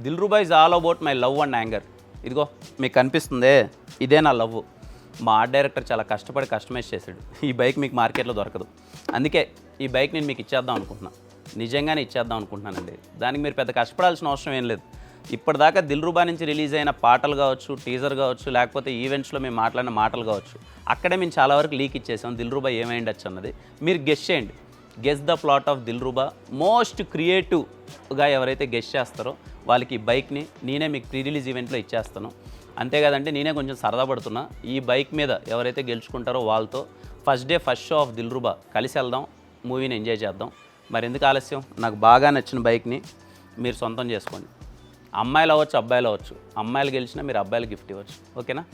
Dilruba is all about my love and anger. ఇదిగో మీకు కనిపిస్తుందే, ఇదే నా లవ్. మా ఆర్ట్ డైరెక్టర్ చాలా కష్టపడి కస్టమైజ్ చేశాడు. ఈ బైక్ మీకు మార్కెట్లో దొరకదు. అందుకే ఈ బైక్ నేను మీకు ఇచ్చేద్దాం అనుకుంటున్నాను. నిజంగానే ఇచ్చేద్దాం అనుకుంటున్నానండి. దానికి మీరు పెద్ద కష్టపడాల్సిన అవసరం ఏం లేదు. ఇప్పటిదాకా దిల్రుబా నుంచి రిలీజ్ అయిన పాటలు కావచ్చు, టీజర్ కావచ్చు, లేకపోతే ఈవెంట్స్లో మేము మాట్లాడిన మాటలు కావచ్చు, అక్కడే మేము చాలా వరకు లీక్ ఇచ్చేసాం దిల్రుబా ఏమైండొచ్చు అన్నది. మీరు గెస్ చేయండి. Guess the plot of Dilruba. Most క్రియేటివ్గా ఎవరైతే గెస్ చేస్తారో వాళ్ళకి ఈ బైక్ని నేనే మీకు ప్రీ రిలీజ్ ఈవెంట్లో ఇచ్చేస్తాను. అంతేకాదంటే నేనే కొంచెం సరదా పడుతున్నా. ఈ బైక్ మీద ఎవరైతే గెలుచుకుంటారో వాళ్ళతో first day first show off Dilruba కలిసి వెళ్దాం, మూవీని ఎంజాయ్ చేద్దాం. మరి ఎందుకు ఆలస్యం? నాకు బాగా నచ్చిన బైక్ని మీరు సొంతం చేసుకోండి. అమ్మాయిలు అవ్వచ్చు, అబ్బాయిలు అవ్వచ్చు. అమ్మాయిలు గెలిచినా మీరు అబ్బాయిలు గిఫ్ట్ ఇవ్వచ్చు. ఓకేనా?